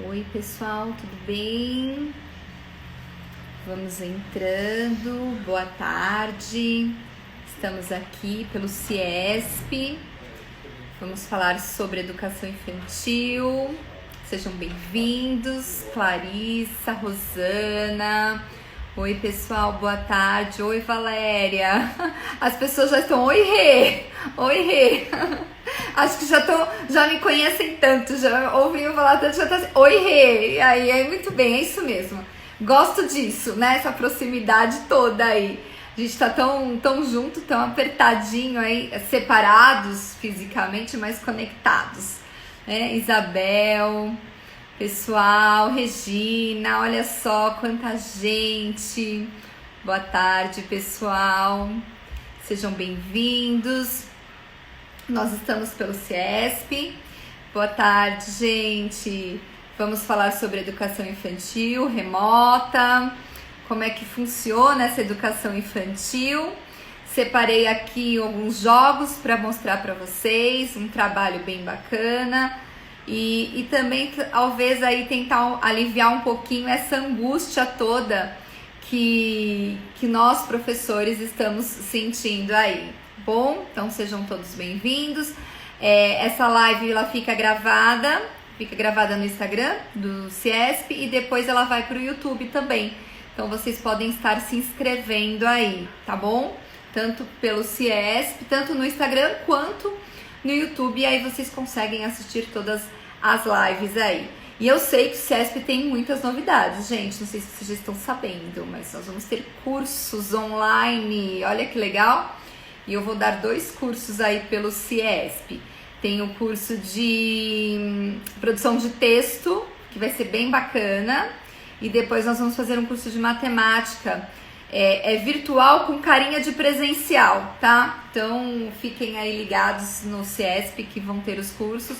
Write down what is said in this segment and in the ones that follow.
Oi pessoal, tudo bem? Vamos entrando, boa tarde. Estamos aqui pelo CIESP. Vamos falar sobre educação infantil. Sejam bem-vindos, Clarissa, Rosana. Oi pessoal, boa tarde. Oi Valéria. As pessoas já estão, oi Rê, oi Rê. Acho que já me conhecem tanto, já ouviram falar tanto, já tá assim, oi Rê. E aí, é muito bem, é isso mesmo. Gosto disso, né? Essa proximidade toda aí. A gente tá tão junto, tão apertadinho aí, separados fisicamente, mas conectados. Né? Isabel, pessoal, Regina, olha só quanta gente. Boa tarde, pessoal. Sejam bem-vindos. Nós estamos pelo CIESP. Boa tarde, gente. Vamos falar sobre educação infantil remota, como é que funciona essa educação infantil. Separei aqui alguns jogos para mostrar para vocês, um trabalho bem bacana e também talvez aí tentar aliviar um pouquinho essa angústia toda que nós professores estamos sentindo aí. Bom, então sejam todos bem-vindos. Essa live ela fica gravada no Instagram do CIESP e depois ela vai para o YouTube também. Então vocês podem estar se inscrevendo aí, tá bom? Tanto pelo CIESP, tanto no Instagram quanto no YouTube, e aí vocês conseguem assistir todas as lives aí. E eu sei que o CIESP tem muitas novidades, gente, não sei se vocês já estão sabendo, mas nós vamos ter cursos online, olha que legal! E eu vou dar 2 cursos aí pelo CIESP. Tem o curso de produção de texto, que vai ser bem bacana. E depois nós vamos fazer um curso de matemática. É virtual com carinha de presencial, tá? Então fiquem aí ligados no CIESP que vão ter os cursos.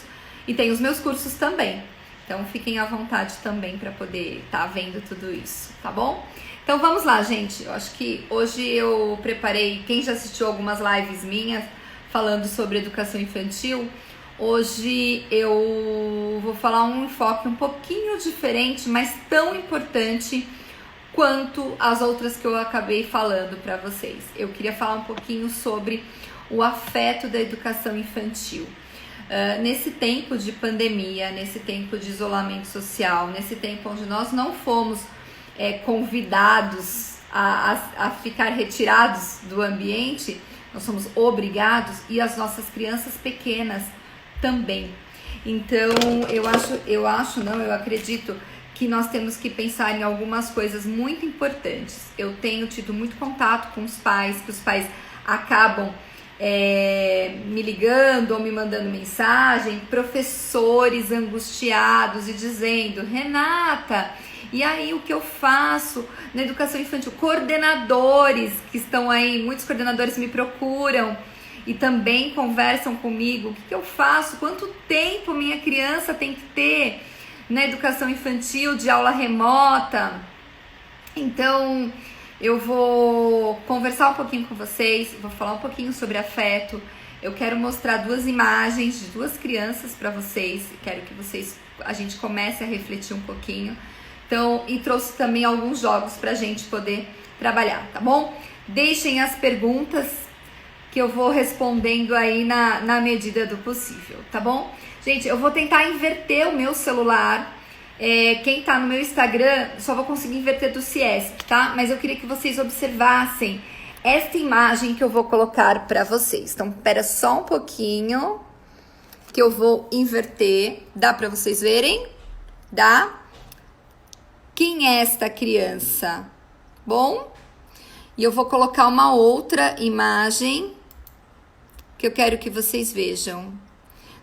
E tem os meus cursos também. Então fiquem à vontade também para poder estar vendo tudo isso, tá bom? Então vamos lá, gente. Eu acho que hoje eu preparei, quem já assistiu algumas lives minhas falando sobre educação infantil, hoje eu vou falar um enfoque um pouquinho diferente, mas tão importante quanto as outras que eu acabei falando para vocês. Eu queria falar um pouquinho sobre o afeto da educação infantil. Nesse tempo de pandemia, nesse tempo de isolamento social, nesse tempo onde nós não fomos convidados a ficar retirados do ambiente, nós somos obrigados, e as nossas crianças pequenas também. Então eu acredito que nós temos que pensar em algumas coisas muito importantes. Eu tenho tido muito contato com os pais, que os pais acabam me ligando ou me mandando mensagem, professores angustiados e dizendo: Renata, e aí o que eu faço na educação infantil? Coordenadores que estão aí, muitos coordenadores me procuram e também conversam comigo. O que eu faço? Quanto tempo minha criança tem que ter na educação infantil de aula remota? Então eu vou conversar um pouquinho com vocês, vou falar um pouquinho sobre afeto. Eu quero mostrar 2 imagens de 2 crianças para vocês. Quero que a gente comece a refletir um pouquinho. Então, e trouxe também alguns jogos pra gente poder trabalhar, tá bom? Deixem as perguntas que eu vou respondendo aí na medida do possível, tá bom? Gente, eu vou tentar inverter o meu celular. Quem tá no meu Instagram só vou conseguir inverter do CIESP, tá? Mas eu queria que vocês observassem esta imagem que eu vou colocar pra vocês. Então, espera só um pouquinho que eu vou inverter. Dá pra vocês verem? Dá? Quem é esta criança? Bom, e eu vou colocar uma outra imagem que eu quero que vocês vejam.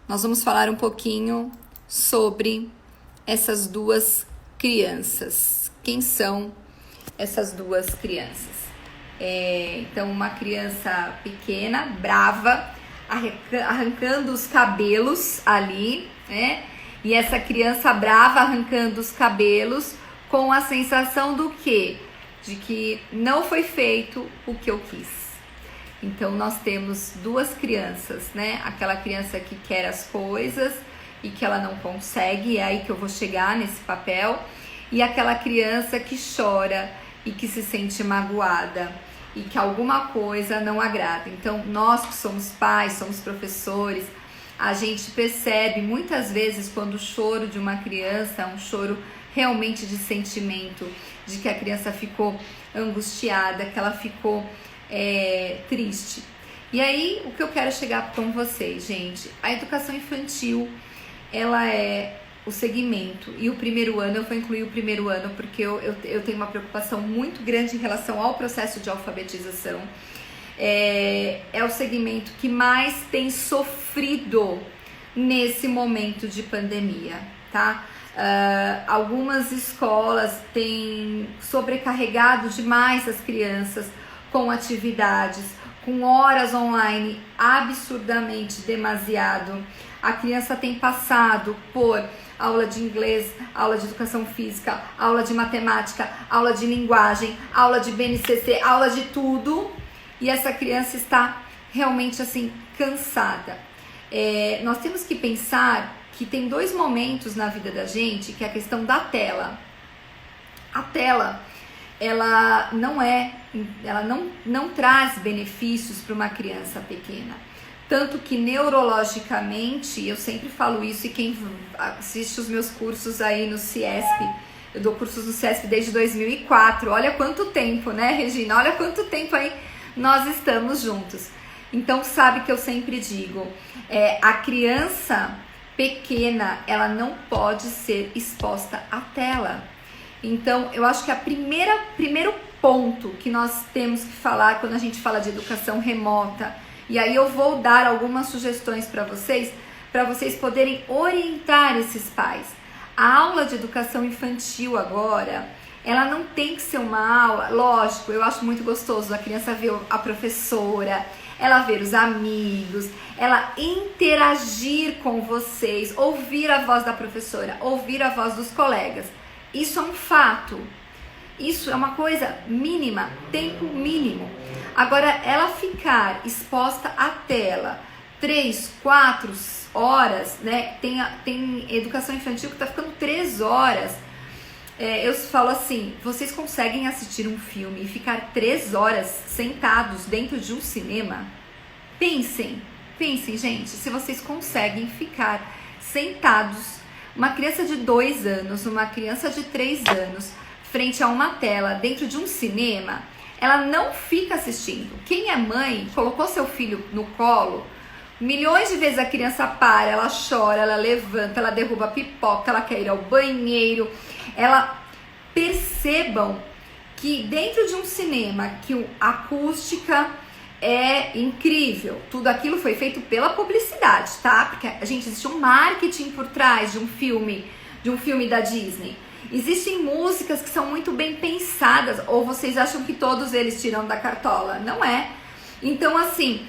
Nós vamos falar um pouquinho sobre essas 2 crianças. Quem são essas 2 crianças? Então, uma criança pequena, brava, arrancando os cabelos ali, né? E essa criança brava arrancando os cabelos com a sensação do quê? De que não foi feito o que eu quis. Então nós temos 2 crianças, né? Aquela criança que quer as coisas e que ela não consegue, é aí que eu vou chegar nesse papel, e aquela criança que chora e que se sente magoada e que alguma coisa não agrada. Então, nós que somos pais, somos professores, a gente percebe muitas vezes quando o choro de uma criança é um choro realmente de sentimento, de que a criança ficou angustiada, que ela ficou triste. E aí, o que eu quero chegar com vocês, gente, a educação infantil, ela é o segmento, e o primeiro ano, eu vou incluir o primeiro ano porque eu tenho uma preocupação muito grande em relação ao processo de alfabetização. É o segmento que mais tem sofrido nesse momento de pandemia, tá? Algumas escolas têm sobrecarregado demais as crianças com atividades, com horas online absurdamente demasiado. A criança tem passado por aula de inglês, aula de educação física, aula de matemática, aula de linguagem, aula de BNCC, aula de tudo, e essa criança está realmente assim cansada. Nós temos que pensar que tem 2 momentos na vida da gente, que é a questão da tela. A tela, ela não traz benefícios para uma criança pequena. Tanto que neurologicamente, eu sempre falo isso, e quem assiste os meus cursos aí no CIESP, eu dou cursos no CIESP desde 2004, olha quanto tempo, né, Regina? Olha quanto tempo aí nós estamos juntos. Então sabe que eu sempre digo, a criança pequena, ela não pode ser exposta à tela. Então eu acho que primeiro ponto que nós temos que falar quando a gente fala de educação remota, e aí eu vou dar algumas sugestões para vocês poderem orientar esses pais. A aula de educação infantil agora, ela não tem que ser uma aula, lógico, eu acho muito gostoso a criança ver a professora, ela ver os amigos, ela interagir com vocês, ouvir a voz da professora, ouvir a voz dos colegas. Isso é um fato. Isso é uma coisa mínima, tempo mínimo. Agora, ela ficar exposta à tela 3, 4 horas, né? Tem educação infantil que tá ficando 3 horas. Eu falo assim, vocês conseguem assistir um filme e ficar 3 horas sentados dentro de um cinema? Pensem, gente, se vocês conseguem ficar sentados, uma criança de 2 anos, uma criança de 3 anos, frente a uma tela, dentro de um cinema, ela não fica assistindo. Quem é mãe, colocou seu filho no colo, milhões de vezes a criança para, ela chora, ela levanta, ela derruba a pipoca, ela quer ir ao banheiro. Percebam que dentro de um cinema, que a acústica é incrível, tudo aquilo foi feito pela publicidade, tá? Porque existe um marketing por trás de um filme da Disney. Existem músicas que são muito bem pensadas, ou vocês acham que todos eles tiram da cartola? Não é. Então, assim,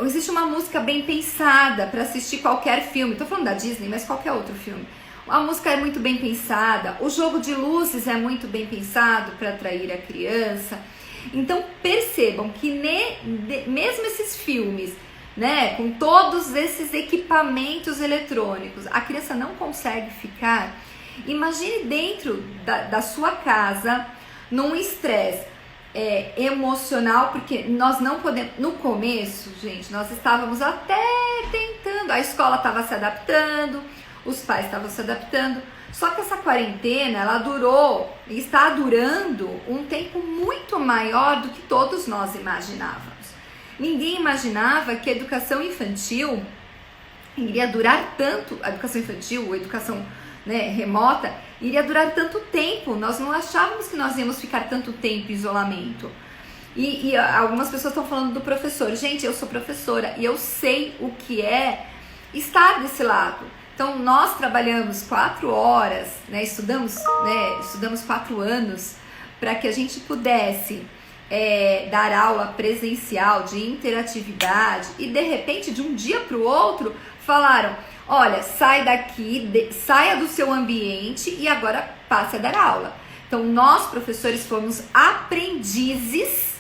existe uma música bem pensada para assistir qualquer filme. Tô falando da Disney, mas qualquer outro filme. A música é muito bem pensada, o jogo de luzes é muito bem pensado para atrair a criança. Então, percebam que mesmo esses filmes, né, com todos esses equipamentos eletrônicos, a criança não consegue ficar. Imagine dentro da sua casa, num estresse emocional, porque nós não podemos. No começo, gente, nós estávamos até tentando, a escola estava se adaptando, os pais estavam se adaptando, só que essa quarentena, ela está durando um tempo muito maior do que todos nós imaginávamos. Ninguém imaginava que a educação infantil iria durar tanto, a educação infantil, a educação remota, iria durar tanto tempo. Nós não achávamos que nós íamos ficar tanto tempo em isolamento. E algumas pessoas estão falando do professor. Gente, eu sou professora e eu sei o que é estar desse lado. Então, nós trabalhamos 4 horas, estudamos 4 anos para que a gente pudesse dar aula presencial de interatividade, e de repente, de um dia para o outro, falaram: olha, sai daqui, saia do seu ambiente e agora passe a dar aula. Então, nós, professores, somos aprendizes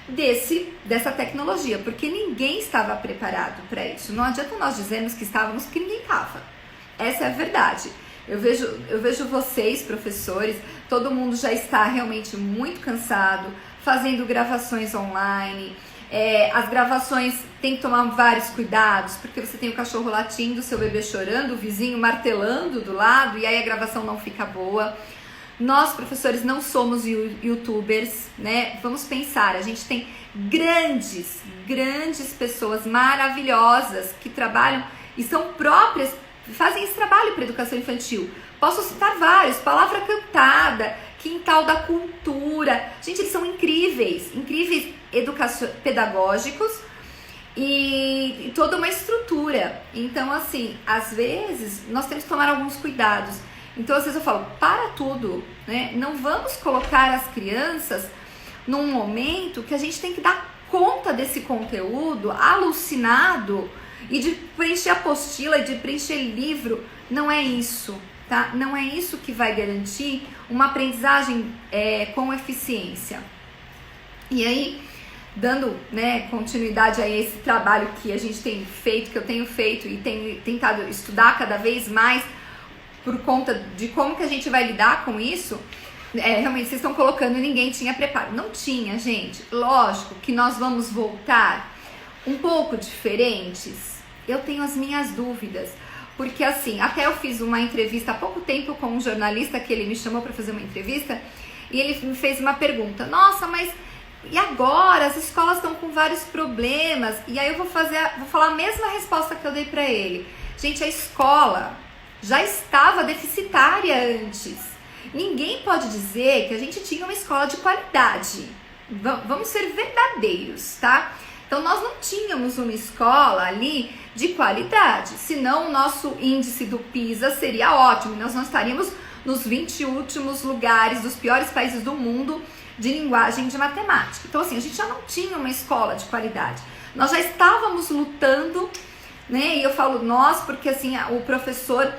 dessa tecnologia, porque ninguém estava preparado para isso. Não adianta nós dizermos que estávamos, porque ninguém estava. Essa é a verdade. Eu vejo vocês, professores, todo mundo já está realmente muito cansado, fazendo gravações online. As gravações tem que tomar vários cuidados, porque você tem o cachorro latindo, seu bebê chorando, o vizinho martelando do lado, e aí a gravação não fica boa. Nós, professores, não somos youtubers, né? Vamos pensar, a gente tem grandes pessoas maravilhosas que trabalham e são próprias, fazem esse trabalho para educação infantil. Posso citar vários: Palavra Cantada, Quintal da Cultura. Gente, eles são incríveis pedagógicos e toda uma estrutura. Então, assim, às vezes nós temos que tomar alguns cuidados. Então, às vezes eu falo, para tudo, né? Não vamos colocar as crianças num momento que a gente tem que dar conta desse conteúdo alucinado e de preencher apostila e de preencher livro. Não é isso, tá? Não é isso que vai garantir uma aprendizagem com eficiência. E aí, dando, né, continuidade a esse trabalho que a gente tem feito, que eu tenho feito e tenho tentado estudar cada vez mais por conta de como que a gente vai lidar com isso, realmente vocês estão colocando, ninguém tinha preparo. Não tinha, gente. Lógico que nós vamos voltar um pouco diferentes. Eu tenho as minhas dúvidas, porque assim, até eu fiz uma entrevista há pouco tempo com um jornalista que ele me chamou para fazer uma entrevista e ele me fez uma pergunta: nossa, mas e agora? As escolas estão com vários problemas. E aí eu vou falar a mesma resposta que eu dei para ele. Gente, a escola já estava deficitária antes. Ninguém pode dizer que a gente tinha uma escola de qualidade. Vamos ser verdadeiros, tá? Então, nós não tínhamos uma escola ali de qualidade, senão o nosso índice do PISA seria ótimo, nós não estaríamos nos 20 últimos lugares dos piores países do mundo de linguagem de matemática. Então, assim, a gente já não tinha uma escola de qualidade. Nós já estávamos lutando, né? E eu falo nós porque, assim, o professor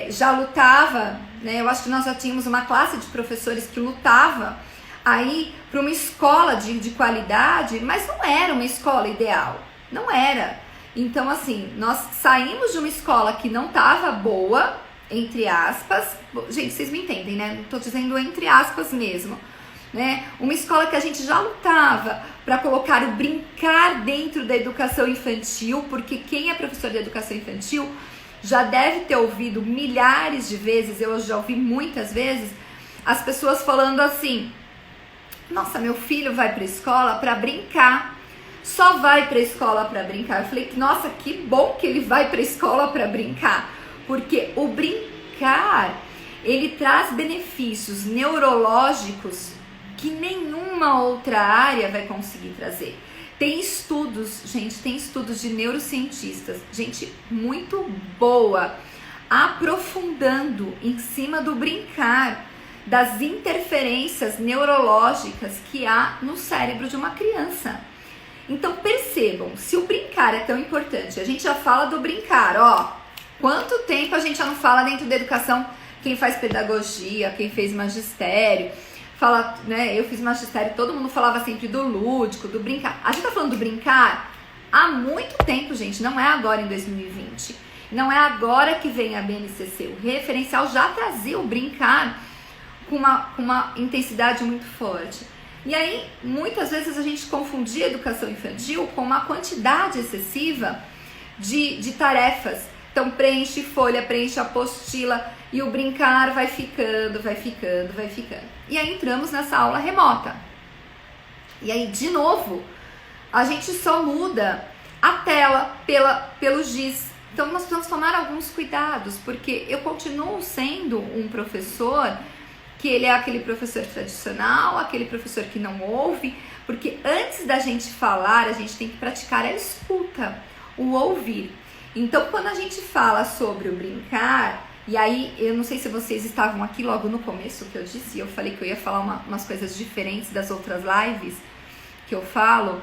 já lutava, né? Eu acho que nós já tínhamos uma classe de professores que lutava aí para uma escola de qualidade, mas não era uma escola ideal, não era. Então, assim, nós saímos de uma escola que não estava boa, entre aspas, gente, vocês me entendem, né? Não estou dizendo entre aspas mesmo, né? Uma escola que a gente já lutava para colocar o brincar dentro da educação infantil, porque quem é professor de educação infantil já deve ter ouvido milhares de vezes, eu já ouvi muitas vezes, as pessoas falando assim: nossa, meu filho vai para a escola para brincar, só vai para a escola para brincar. Eu falei, nossa, que bom que ele vai para a escola para brincar, porque o brincar, ele traz benefícios neurológicos que nenhuma outra área vai conseguir trazer. Tem estudos, gente, tem estudos de neurocientistas, gente muito boa, aprofundando em cima do brincar, das interferências neurológicas que há no cérebro de uma criança. Então percebam, se o brincar é tão importante, a gente já fala do brincar, ó, quanto tempo a gente já não fala dentro da educação, quem faz pedagogia, quem fez magistério, fala, né, eu fiz magistério, todo mundo falava sempre do lúdico, do brincar. A gente tá falando do brincar há muito tempo, gente, não é agora em 2020, não é agora que vem a BNCC, o referencial já trazia o brincar com uma intensidade muito forte. E aí, muitas vezes a gente confundia a educação infantil com uma quantidade excessiva de tarefas. Então, preenche folha, preenche apostila e o brincar vai ficando. E aí entramos nessa aula remota. E aí, de novo, a gente só muda a tela pelo giz. Então, nós precisamos tomar alguns cuidados, porque eu continuo sendo um professor que ele é aquele professor tradicional, aquele professor que não ouve, porque antes da gente falar, a gente tem que praticar a escuta, o ouvir. Então, quando a gente fala sobre o brincar, e aí, eu não sei se vocês estavam aqui logo no começo que eu disse, eu falei que eu ia falar umas coisas diferentes das outras lives que eu falo,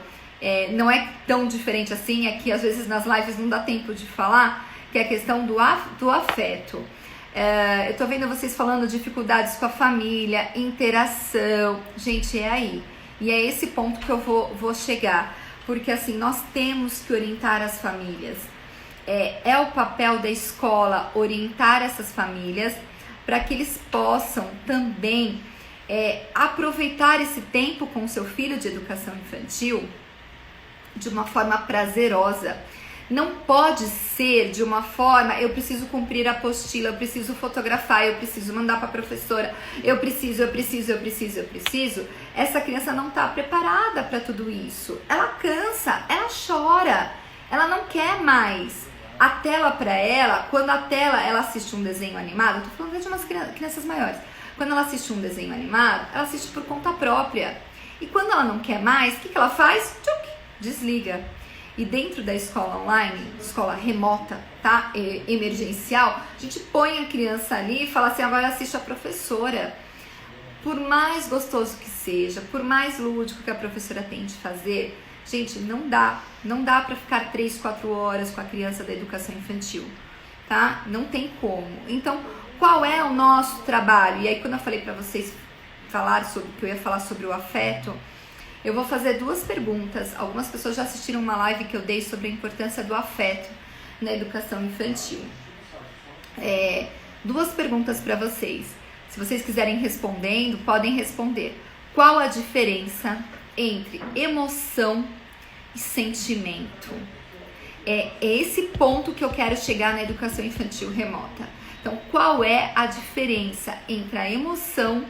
não é tão diferente assim, é que às vezes nas lives não dá tempo de falar, que é a questão do afeto. Eu tô vendo vocês falando dificuldades com a família, interação. Gente, é aí. E é esse ponto que eu vou chegar. Porque assim, nós temos que orientar as famílias. É o papel da escola orientar essas famílias para que eles possam também aproveitar esse tempo com o seu filho de educação infantil de uma forma prazerosa. Não pode ser de uma forma, eu preciso cumprir a apostila, eu preciso fotografar, eu preciso mandar para a professora, eu preciso. Essa criança não está preparada para tudo isso. Ela cansa, ela chora, ela não quer mais. A tela para ela, quando ela assiste um desenho animado, eu tô falando de umas crianças maiores, quando ela assiste um desenho animado, ela assiste por conta própria. E quando ela não quer mais, o que ela faz? Tchuc, desliga. E dentro da escola online, escola remota, tá? Emergencial, a gente põe a criança ali e fala assim, agora assiste a professora. Por mais gostoso que seja, por mais lúdico que a professora tente fazer, gente, não dá pra ficar 3, 4 horas com a criança da educação infantil, tá? Não tem como. Então, qual é o nosso trabalho? E aí, quando eu falei pra vocês que eu ia falar sobre o afeto, eu vou fazer 2 perguntas. Algumas pessoas já assistiram uma live que eu dei sobre a importância do afeto na educação infantil. 2 perguntas para vocês. Se vocês quiserem respondendo, podem responder. Qual a diferença entre emoção e sentimento? É esse ponto que eu quero chegar na educação infantil remota. Então, qual é a diferença entre a emoção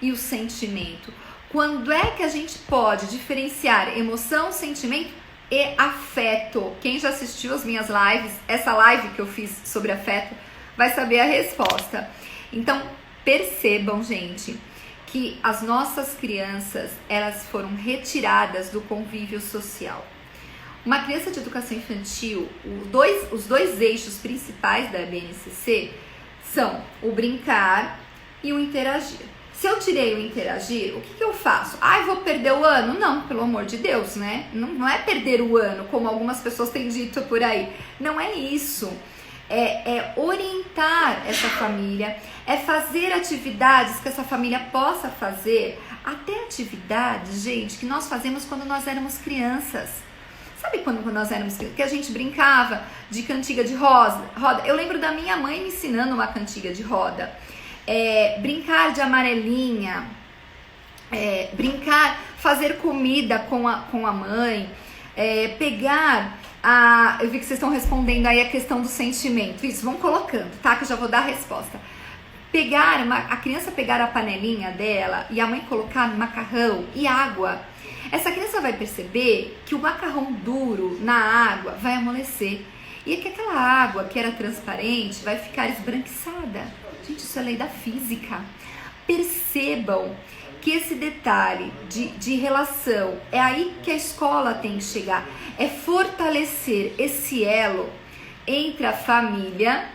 e o sentimento? Quando é que a gente pode diferenciar emoção, sentimento e afeto? Quem já assistiu as minhas lives, essa live que eu fiz sobre afeto, vai saber a resposta. Então, percebam, gente, que as nossas crianças, elas foram retiradas do convívio social. Uma criança de educação infantil, os dois eixos principais da BNCC são o brincar e o interagir. Se eu tirei o interagir, o que eu faço? Eu vou perder o ano? Não, pelo amor de Deus, né? Não é perder o ano, como algumas pessoas têm dito por aí. Não é isso. É orientar essa família, é fazer atividades que essa família possa fazer, até atividades, gente, que nós fazemos quando nós éramos crianças. Sabe quando nós éramos crianças? Que a gente brincava de cantiga de roda. Eu lembro da minha mãe me ensinando uma cantiga de roda. Brincar de amarelinha, brincar, fazer comida com a mãe, pegar eu vi que vocês estão respondendo aí a questão do sentimento. Isso, vão colocando, tá? Que eu já vou dar a resposta. A criança pegar a panelinha dela e a mãe colocar macarrão e água. Essa criança vai perceber que o macarrão duro na água vai amolecer. E que aquela água que era transparente vai ficar esbranquiçada. Gente, isso é lei da física. Percebam que esse detalhe de relação, é aí que a escola tem que chegar. É fortalecer esse elo entre a família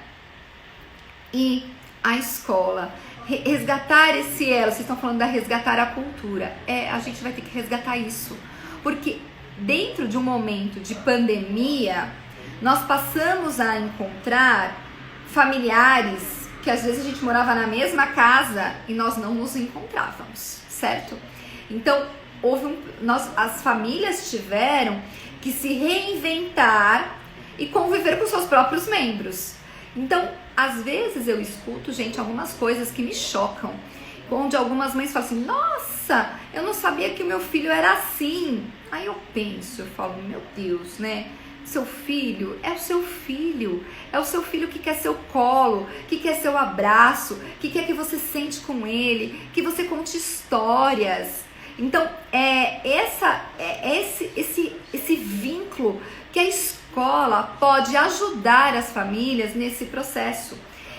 e a escola. Resgatar esse elo, vocês estão falando da resgatar a cultura. A gente vai ter que resgatar isso. Porque dentro de um momento de pandemia, nós passamos a encontrar familiares que às vezes a gente morava na mesma casa e nós não nos encontrávamos, certo? Então, as famílias tiveram que se reinventar e conviver com seus próprios membros. Então, às vezes eu escuto, gente, algumas coisas que me chocam, onde algumas mães falam assim, nossa, eu não sabia que o meu filho era assim. Aí eu falo, meu Deus, né? Seu filho é o seu filho, que quer seu colo, que quer seu abraço, que quer que você sente com ele, que você conte histórias. Então, esse vínculo que a escola pode ajudar as famílias nesse processo.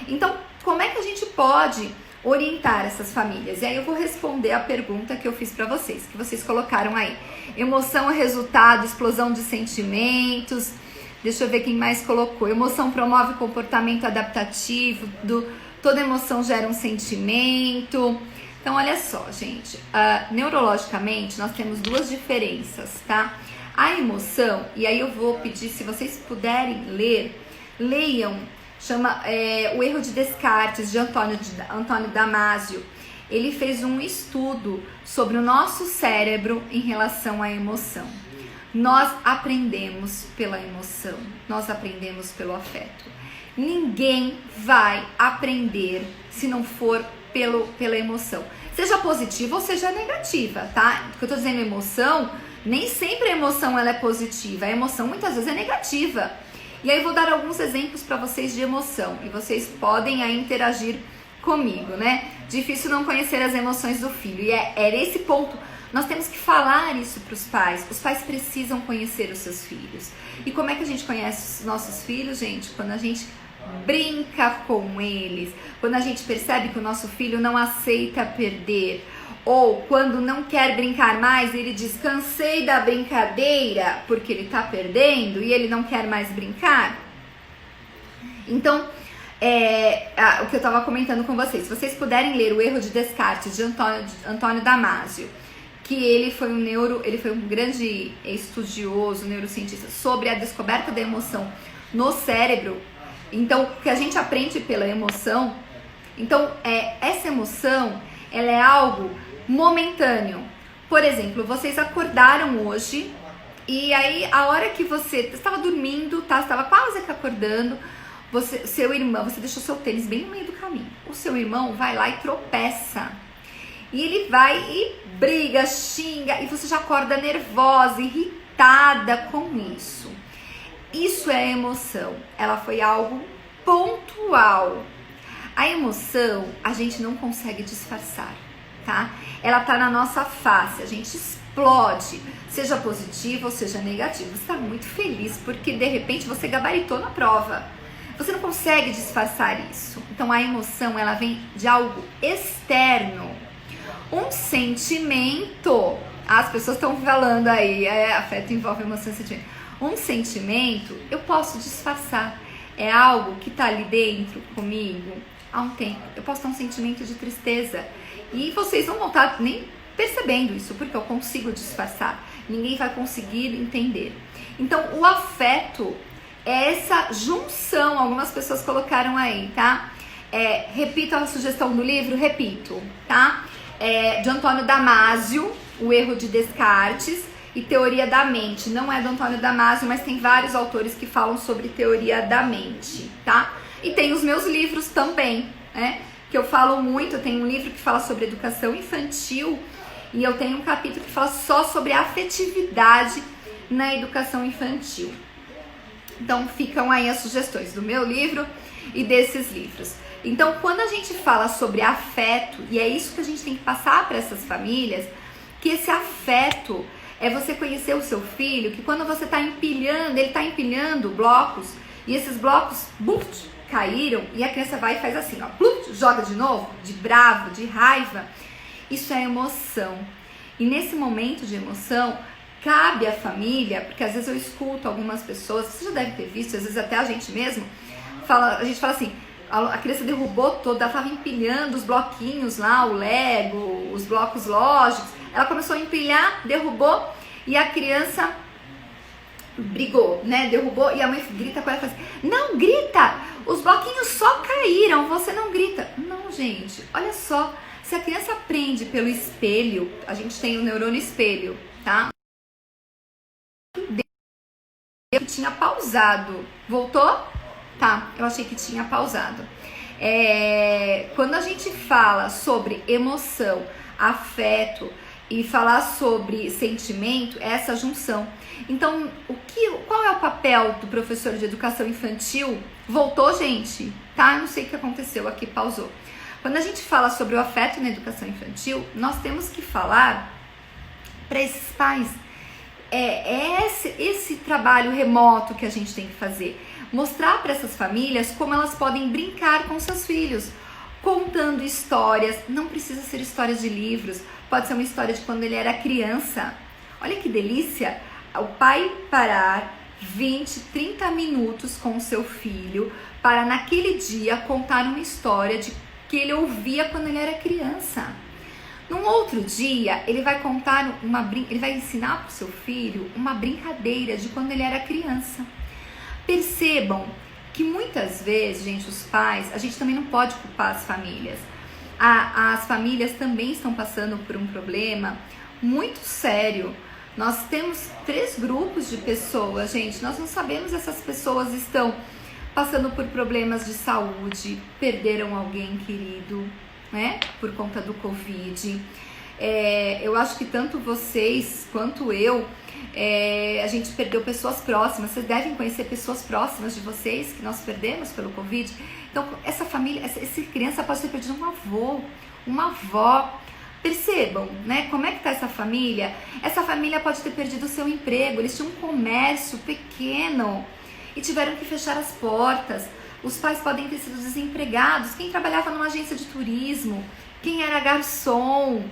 Então, como é que a gente pode orientar essas famílias? E aí eu vou responder a pergunta que eu fiz para vocês, que vocês colocaram aí. Emoção é resultado, explosão de sentimentos. Deixa eu ver quem mais colocou. Emoção promove comportamento adaptativo. Toda emoção gera um sentimento. Então, olha só, gente. Neurologicamente, nós temos 2 diferenças, tá? A emoção, e aí eu vou pedir, se vocês puderem leiam, chama O Erro de Descartes, de Antônio Damasio. ele fez um estudo sobre o nosso cérebro em relação à emoção. Nós aprendemos pela emoção, nós aprendemos pelo afeto. Ninguém vai aprender se não for pela emoção. Seja positiva ou seja negativa, tá? Porque eu tô dizendo emoção, nem sempre a emoção ela é positiva, a emoção muitas vezes é negativa. E aí eu vou dar alguns exemplos para vocês de emoção e vocês podem aí interagir comigo, né? Difícil não conhecer as emoções do filho. E é nesse ponto, nós temos que falar isso para os pais. Os pais precisam conhecer os seus filhos. E como é que a gente conhece os nossos filhos, gente? Quando a gente brinca com eles, quando a gente percebe que o nosso filho não aceita perder, ou quando não quer brincar mais, ele diz, cansei da brincadeira, porque ele tá perdendo e ele não quer mais brincar. Então, o que eu estava comentando com vocês, se vocês puderem ler O Erro de Descartes, de Antônio Damasio, que ele foi um grande estudioso, neurocientista, sobre a descoberta da emoção no cérebro. Então, o que a gente aprende pela emoção, então, essa emoção, ela é algo momentâneo. Por exemplo, vocês acordaram hoje e aí a hora que você estava dormindo, tá? Estava quase que acordando, seu irmão, você deixou seu tênis bem no meio do caminho. O seu irmão vai lá e tropeça. E ele vai e briga, xinga, e você já acorda nervosa, irritada com isso. Isso é emoção. Ela foi algo pontual. A emoção a gente não consegue disfarçar, tá? Ela tá na nossa face, a gente explode, seja positivo ou seja negativo. Você tá muito feliz porque de repente você gabaritou na prova. Você não consegue disfarçar isso. Então a emoção, ela vem de algo externo. Um sentimento, as pessoas estão falando aí, afeto envolve emoção e sentimento. Um sentimento, eu posso disfarçar. É algo que tá ali dentro comigo há um tempo. Eu posso ter um sentimento de tristeza. E vocês não vão estar nem percebendo isso, porque eu consigo disfarçar. Ninguém vai conseguir entender. Então, o afeto é essa junção, algumas pessoas colocaram aí, tá? Repito a sugestão do livro, repito, tá? De Antônio Damasio, O Erro de Descartes e Teoria da Mente. Não é do Antônio Damasio, mas tem vários autores que falam sobre teoria da mente, tá? E tem os meus livros também, né? Que eu falo muito. Eu tenho um livro que fala sobre educação infantil e eu tenho um capítulo que fala só sobre afetividade na educação infantil. Então ficam aí as sugestões do meu livro e desses livros. Então quando a gente fala sobre afeto, e é isso que a gente tem que passar para essas famílias, que esse afeto é você conhecer o seu filho, que quando você está empilhando, ele está empilhando blocos e esses blocos caíram e a criança vai e faz assim, ó, joga de novo, de bravo, de raiva. Isso é emoção. E nesse momento de emoção, cabe à família, porque às vezes eu escuto algumas pessoas, você já deve ter visto, às vezes até a gente mesmo, a gente fala assim, a criança derrubou toda, ela estava empilhando os bloquinhos lá, o Lego, os blocos lógicos, ela começou a empilhar, derrubou e a criança brigou, né? Derrubou e a mãe grita com ela e fala assim, não grita, os bloquinhos só caíram, você não grita. Não, gente, olha só, se a criança aprende pelo espelho, a gente tem o neurônio espelho, tá? Eu tinha pausado. Voltou? Tá, eu achei que tinha pausado. Quando a gente fala sobre emoção, afeto e falar sobre sentimento, é essa junção. Então, qual é o papel do professor de educação infantil? Voltou, gente? Tá? Eu não sei o que aconteceu aqui, pausou. Quando a gente fala sobre o afeto na educação infantil, nós temos que falar para esses pais. Esse trabalho remoto que a gente tem que fazer. Mostrar para essas famílias como elas podem brincar com seus filhos, contando histórias. Não precisa ser histórias de livros, pode ser uma história de quando ele era criança. Olha que delícia, o pai parar 20, 30 minutos com o seu filho para naquele dia contar uma história de que ele ouvia quando ele era criança. Num outro dia, ele vai contar ele vai ensinar para o seu filho uma brincadeira de quando ele era criança. Percebam que muitas vezes, gente, os pais, a gente também não pode culpar as famílias. as famílias também estão passando por um problema muito sério. Nós temos 3 grupos de pessoas, gente. Nós não sabemos se essas pessoas estão passando por problemas de saúde, perderam alguém querido, né, por conta do Covid. Eu acho que tanto vocês quanto eu, a gente perdeu pessoas próximas. Vocês devem conhecer pessoas próximas de vocês que nós perdemos pelo Covid. Então, essa família, essa criança pode ter perdido um avô, uma avó. Percebam, né? Como é que tá essa família? Essa família pode ter perdido o seu emprego. Eles tinham um comércio pequeno e tiveram que fechar as portas. Os pais podem ter sido desempregados. Quem trabalhava numa agência de turismo, quem era garçom.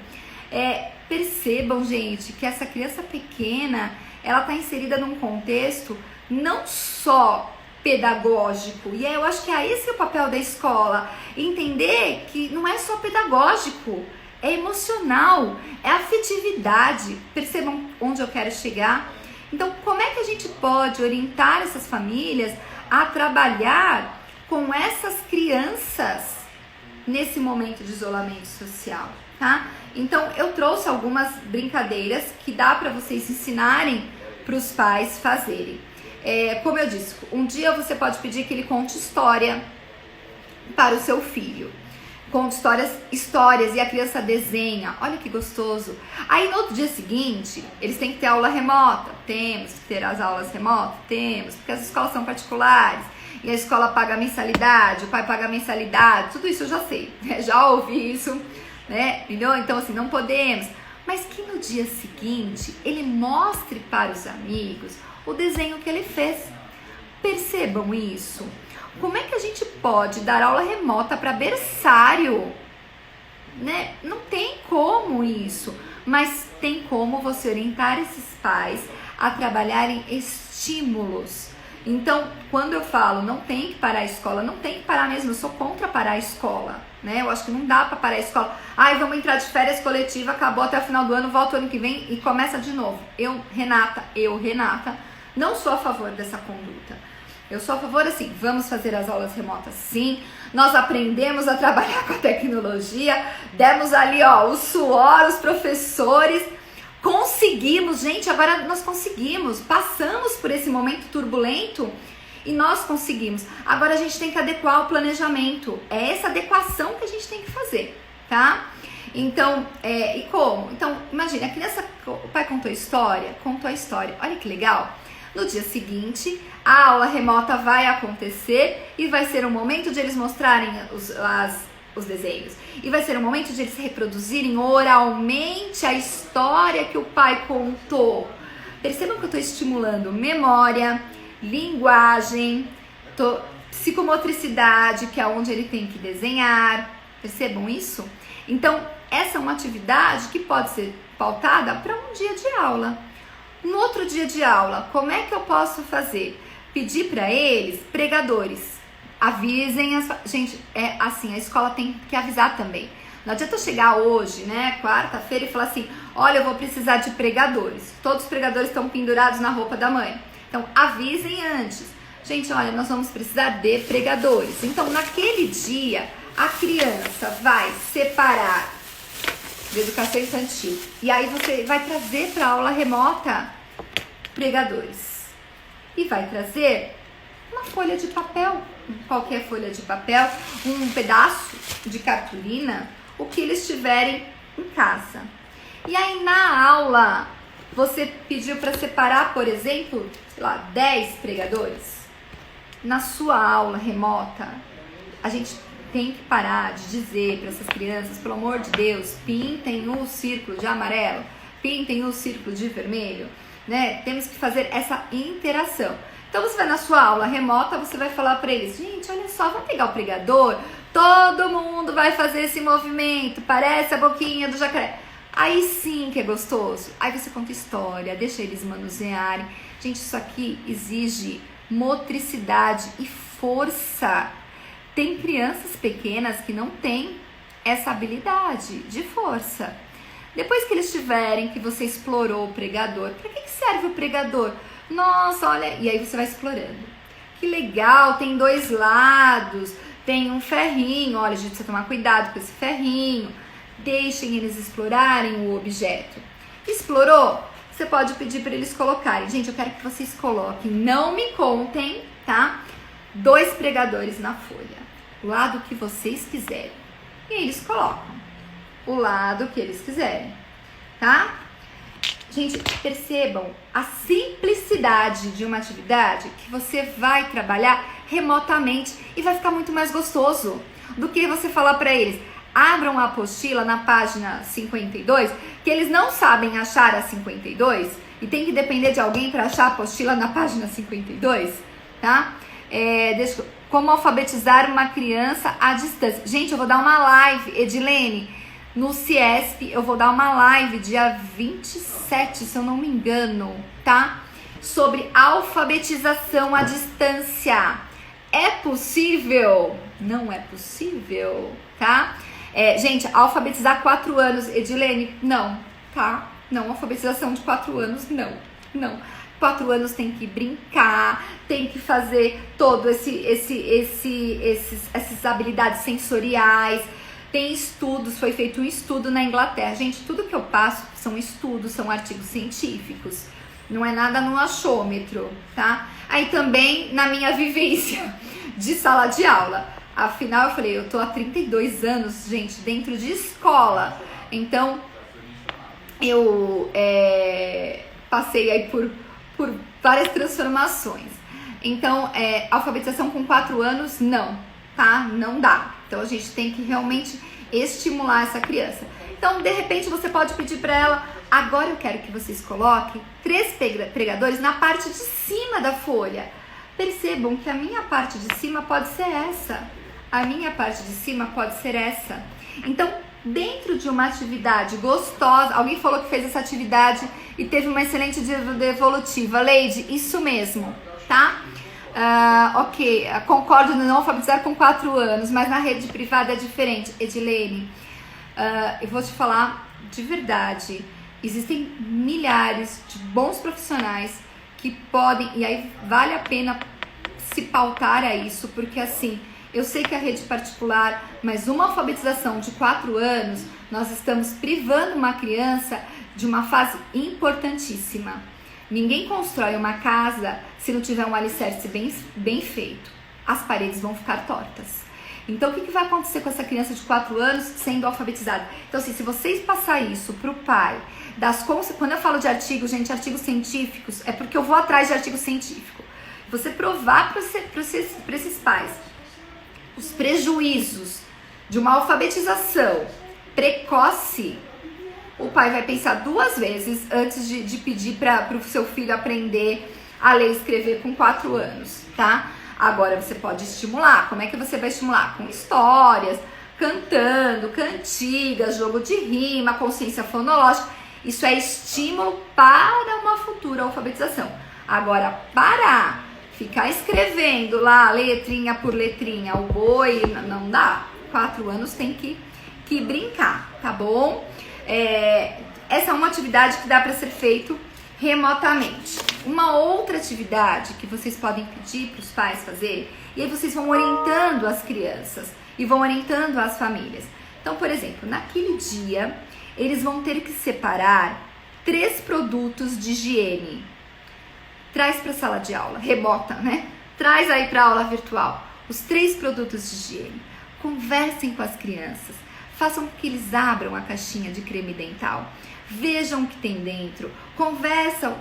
Percebam, gente, que essa criança pequena, ela tá inserida num contexto não só pedagógico, e eu acho que esse é o papel da escola, entender que não é só pedagógico, é emocional, é afetividade. Percebam onde eu quero chegar? Então, como é que a gente pode orientar essas famílias a trabalhar com essas crianças nesse momento de isolamento social, tá? Então, eu trouxe algumas brincadeiras que dá para vocês ensinarem para os pais fazerem. Como eu disse, um dia você pode pedir que ele conte história para o seu filho. Conte histórias e a criança desenha. Olha que gostoso. Aí no outro dia seguinte, eles têm que ter aula remota. Temos que ter as aulas remotas? Temos, porque as escolas são particulares. E a escola paga mensalidade, o pai paga mensalidade. Tudo isso eu já sei, né? Já ouvi isso, né? Entendeu? Então assim, não podemos. Mas que no dia seguinte, ele mostre para os amigos o desenho que ele fez. Percebam isso. Como é que a gente pode dar aula remota para berçário? Né? Não tem como isso, mas tem como você orientar esses pais a trabalharem estímulos. Então, quando eu falo não tem que parar a escola, não tem que parar mesmo, eu sou contra parar a escola, né? Eu acho que não dá para parar a escola. Vamos entrar de férias coletiva, acabou até o final do ano, volta o ano que vem e começa de novo. Renata, não sou a favor dessa conduta. Eu sou a favor, assim, vamos fazer as aulas remotas, sim. Nós aprendemos a trabalhar com a tecnologia, demos ali, o suor, os professores, conseguimos, gente, agora nós conseguimos, passamos por esse momento turbulento e nós conseguimos. Agora a gente tem que adequar o planejamento, é essa adequação que a gente tem que fazer, tá? Então, e como? Então, imagina, a criança, o pai contou a história, olha que legal. No dia seguinte, a aula remota vai acontecer e vai ser um momento de eles mostrarem os desenhos. E vai ser um momento de eles reproduzirem oralmente a história que o pai contou. Percebam que eu estou estimulando memória, linguagem, psicomotricidade, que é onde ele tem que desenhar. Percebam isso? Então, essa é uma atividade que pode ser pautada para um dia de aula. No outro dia de aula, como é que eu posso fazer? Pedir para eles pregadores. Avisem gente, assim, a escola tem que avisar também. Não adianta eu chegar hoje, né, quarta-feira, e falar assim, olha, eu vou precisar de pregadores. Todos os pregadores estão pendurados na roupa da mãe. Então, avisem antes. Gente, olha, nós vamos precisar de pregadores. Então, naquele dia, a criança vai separar de educação infantil. E aí você vai trazer para a aula remota pregadores. E vai trazer uma folha de papel, qualquer folha de papel, um pedaço de cartolina, o que eles tiverem em casa. E aí na aula, você pediu para separar, por exemplo, 10 pregadores. Na sua aula remota, a gente tem que parar de dizer para essas crianças, pelo amor de Deus, pintem o círculo de amarelo, pintem o círculo de vermelho, né? Temos que fazer essa interação. Então você vai na sua aula remota, você vai falar para eles, gente, olha só, vamos pegar o pregador, todo mundo vai fazer esse movimento, parece a boquinha do jacaré. Aí sim que é gostoso. Aí você conta história, deixa eles manusearem. Gente, isso aqui exige motricidade e força. Tem crianças pequenas que não têm essa habilidade de força. Depois que eles tiverem, que você explorou o pregador, para que serve o pregador? Nossa, olha, e aí você vai explorando. Que legal, tem 2 lados, tem um ferrinho, olha, a gente precisa tomar cuidado com esse ferrinho. Deixem eles explorarem o objeto. Explorou? Você pode pedir para eles colocarem. Gente, eu quero que vocês coloquem, não me contem, tá? 2 pregadores na folha, o lado que vocês quiserem. E aí eles colocam o lado que eles quiserem, tá? Gente, percebam a simplicidade de uma atividade que você vai trabalhar remotamente e vai ficar muito mais gostoso do que você falar para eles: abram a apostila na página 52, que eles não sabem achar a 52 e tem que depender de alguém para achar a apostila na página 52, tá? Como alfabetizar uma criança à distância. Gente, eu vou dar uma live, Edilene, no CIESP, eu vou dar uma live dia 27, se eu não me engano, tá? Sobre alfabetização à distância. É possível? Não é possível, tá? Gente, alfabetizar 4 anos, Edilene, não, tá? Não, alfabetização de 4 anos, não. 4 anos tem que brincar, tem que fazer todo essas habilidades sensoriais. Tem estudos, foi feito um estudo na Inglaterra. Gente, tudo que eu passo são estudos, são artigos científicos. Não é nada no achômetro, tá? Aí também na minha vivência de sala de aula. Afinal, eu falei, eu tô há 32 anos, gente, dentro de escola. Então, eu passei aí por várias transformações. Então, alfabetização com 4 anos, não, tá? Não dá. Então, a gente tem que realmente estimular essa criança. Então, de repente, você pode pedir para ela: agora eu quero que vocês coloquem 3 pregadores na parte de cima da folha. Percebam que a minha parte de cima pode ser essa. A minha parte de cima pode ser essa. Então, dentro de uma atividade gostosa, alguém falou que fez essa atividade e teve uma excelente devolutiva. Leide, isso mesmo, tá? Ok, concordo no não alfabetizar com 4 anos, mas na rede privada é diferente. Edilene, eu vou te falar de verdade, existem milhares de bons profissionais que podem, e aí vale a pena se pautar a isso, porque assim, eu sei que a rede particular, mas uma alfabetização de 4 anos, nós estamos privando uma criança de uma fase importantíssima. Ninguém constrói uma casa se não tiver um alicerce bem feito. As paredes vão ficar tortas. Então, o que vai acontecer com essa criança de 4 anos sendo alfabetizada? Então, assim, se vocês passar isso para o pai, quando eu falo de artigos, gente, artigos científicos, é porque eu vou atrás de artigo científico. Você provar para esses pais os prejuízos de uma alfabetização precoce, o pai vai pensar 2 vezes antes de pedir para o seu filho aprender a ler e escrever com 4 anos, tá? Agora você pode estimular. Como é que você vai estimular? Com histórias, cantando, cantigas, jogo de rima, consciência fonológica. Isso é estímulo para uma futura alfabetização. Agora, parar, ficar escrevendo lá letrinha por letrinha, o boi, não dá. 4 anos tem que brincar, tá bom? Essa é uma atividade que dá para ser feito remotamente. Uma outra atividade que vocês podem pedir para os pais fazer, e aí vocês vão orientando as crianças e vão orientando as famílias. Então, por exemplo, naquele dia, eles vão ter que separar 3 produtos de higiene. Traz para a sala de aula, remota, né? Traz aí para a aula virtual os 3 produtos de higiene. Conversem com as crianças. Façam com que eles abram a caixinha de creme dental. Vejam o que tem dentro. Conversam,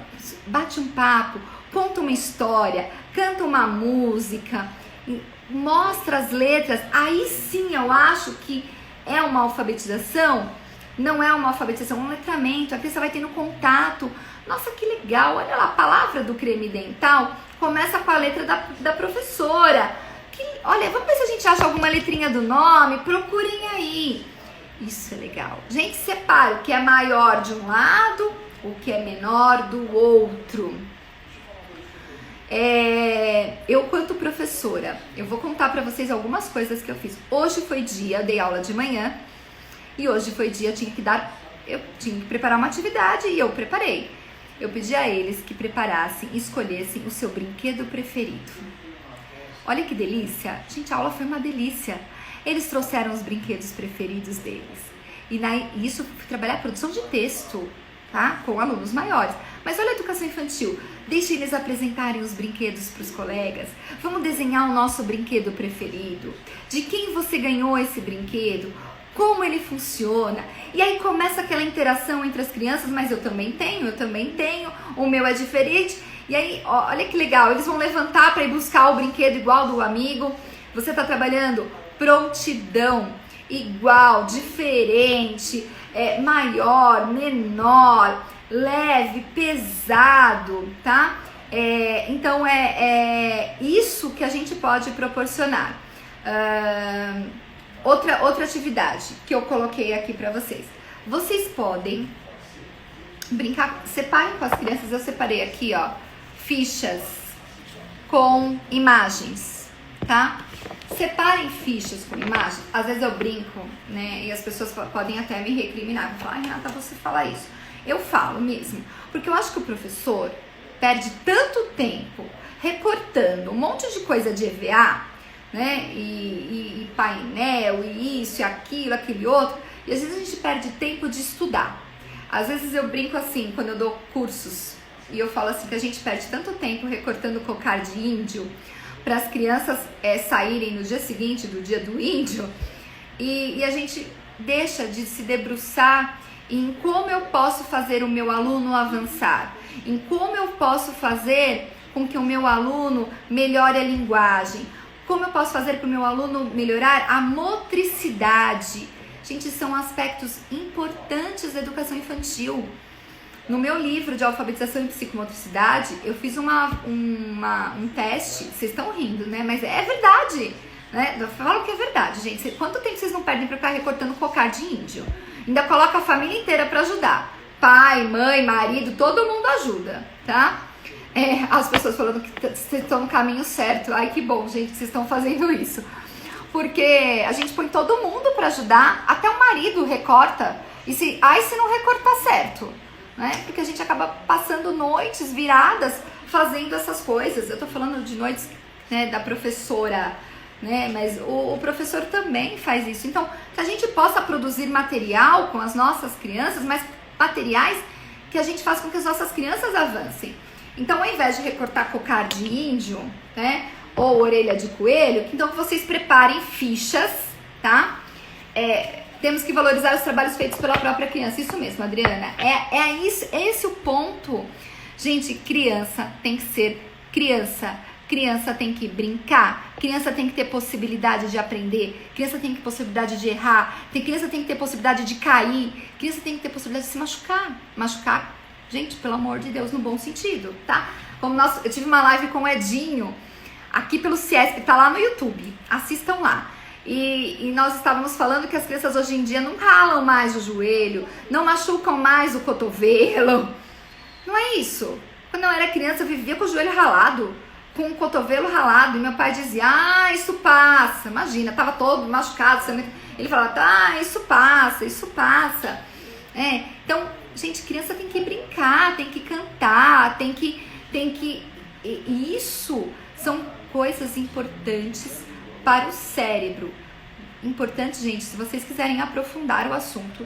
bate um papo, conta uma história, canta uma música, mostra as letras. Aí sim eu acho que é uma alfabetização. Não é uma alfabetização, é um letramento. A criança vai tendo contato. Nossa, que legal. Olha lá, a palavra do creme dental começa com a letra da professora. Olha, vamos ver se a gente acha alguma letrinha do nome. Procurem aí. Isso é legal. Gente, separa o que é maior de um lado, o que é menor do outro. Eu, quanto professora, eu vou contar para vocês algumas coisas que eu fiz. Hoje foi dia, eu dei aula de manhã. E hoje foi dia, eu tinha que preparar uma atividade e eu preparei. Eu pedi a eles que preparassem, escolhessem o seu brinquedo preferido. Olha que delícia. Gente, a aula foi uma delícia. Eles trouxeram os brinquedos preferidos deles. E isso foi trabalhar a produção de texto, tá? Com alunos maiores. Mas olha a educação infantil. Deixe eles apresentarem os brinquedos para os colegas. Vamos desenhar o nosso brinquedo preferido. De quem você ganhou esse brinquedo? Como ele funciona? E aí começa aquela interação entre as crianças, mas eu também tenho, o meu é diferente. E aí, olha que legal, eles vão levantar para ir buscar o brinquedo igual do amigo. Você está trabalhando prontidão, igual, diferente, maior, menor, leve, pesado, tá? Então é isso que a gente pode proporcionar. Outra atividade que eu coloquei aqui para vocês. Vocês podem brincar, separem com as crianças, eu separei aqui, ó, fichas com imagens, tá? Separem fichas com imagens. Às vezes eu brinco, né, e as pessoas podem até me recriminar, vão falar, Renata, você fala isso. Eu falo mesmo, porque eu acho que o professor perde tanto tempo recortando um monte de coisa de EVA, né, e painel, e isso, e aquilo, aquele outro, e às vezes a gente perde tempo de estudar. Às vezes eu brinco assim, quando eu dou cursos, e eu falo assim, que a gente perde tanto tempo recortando cocar de índio, para as crianças saírem no dia seguinte do dia do índio, e a gente deixa de se debruçar em como eu posso fazer o meu aluno avançar, em como eu posso fazer com que o meu aluno melhore a linguagem, como eu posso fazer para o meu aluno melhorar a motricidade. Gente, são aspectos importantes da educação infantil. No meu livro de alfabetização e psicomotricidade, eu fiz um teste, vocês estão rindo, né? Mas é verdade, né? Eu falo que é verdade, gente. Quanto tempo vocês não perdem para ficar recortando cocar de índio? Ainda coloca a família inteira para ajudar. Pai, mãe, marido, todo mundo ajuda, tá? As pessoas falando que vocês estão no caminho certo. Ai, que bom, gente, que vocês estão fazendo isso. Porque a gente põe todo mundo para ajudar, até o marido recorta. E se não recortar certo, né? Porque a gente acaba passando noites viradas fazendo essas coisas. Eu tô falando de noites, né, da professora, né? Mas o professor também faz isso. Então, que a gente possa produzir material com as nossas crianças, mas materiais que a gente faça com que as nossas crianças avancem. Então, ao invés de recortar cocar de índio, né, ou orelha de coelho, então que vocês preparem fichas, tá? Temos que valorizar os trabalhos feitos pela própria criança. Isso mesmo, Adriana. Esse é o ponto. Gente, criança tem que ser criança. Criança tem que brincar. Criança tem que ter possibilidade de aprender. Criança tem que ter possibilidade de errar. Criança tem que ter possibilidade de cair. Criança tem que ter possibilidade de se machucar. Machucar, gente, pelo amor de Deus, no bom sentido, tá? Eu tive uma live com o Edinho, aqui pelo CIESP, tá lá no YouTube. Assistam lá. E nós estávamos falando que as crianças hoje em dia não ralam mais o joelho, não machucam mais o cotovelo. Não é isso. Quando eu era criança, eu vivia com o joelho ralado, com o cotovelo ralado, e meu pai dizia, isso passa. Imagina, tava todo machucado. Ele falava, isso passa, isso passa. Então, gente, criança tem que brincar, tem que cantar, tem que... E isso são coisas importantes para o cérebro. Importante, gente, se vocês quiserem aprofundar o assunto,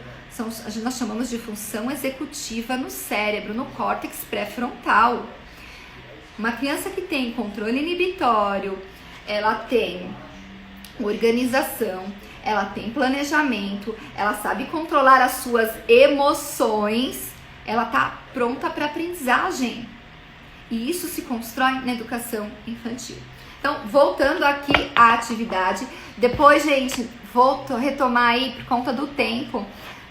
nós chamamos de função executiva no cérebro, no córtex pré-frontal. Uma criança que tem controle inibitório, ela tem organização, ela tem planejamento, ela sabe controlar as suas emoções, ela tá pronta para aprendizagem. E isso se constrói na educação infantil. Então, voltando aqui à atividade, depois, gente, volto a retomar aí por conta do tempo.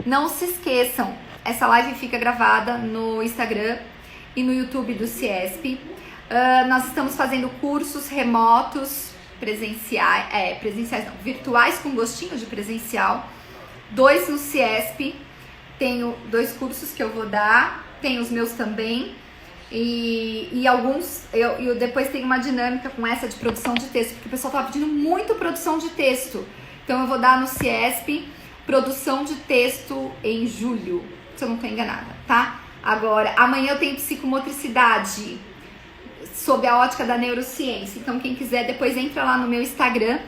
Não se esqueçam, essa live fica gravada no Instagram e no YouTube do CIESP. Nós estamos fazendo cursos remotos, virtuais com gostinho de presencial. 2 no CIESP, tenho 2 cursos que eu vou dar, tem os meus também. E alguns, eu depois tenho uma dinâmica com essa de produção de texto, porque o pessoal estava pedindo muito produção de texto. Então eu vou dar no CIESP produção de texto em julho, se eu não estou enganada, tá? Agora, amanhã eu tenho psicomotricidade. sob a ótica da neurociência. Então, quem quiser, depois entra lá no meu Instagram,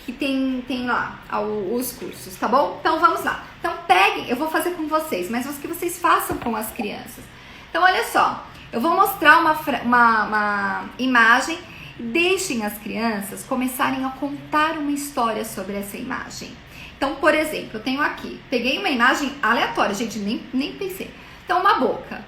que tem lá os cursos, tá bom? Então, vamos lá. Então, peguem, eu vou fazer com vocês, mas que vocês façam com as crianças. Então, olha só, eu vou mostrar uma imagem, deixem as crianças começarem a contar uma história sobre essa imagem. Então, por exemplo, eu tenho aqui, peguei uma imagem aleatória, gente, nem pensei. Então, uma boca.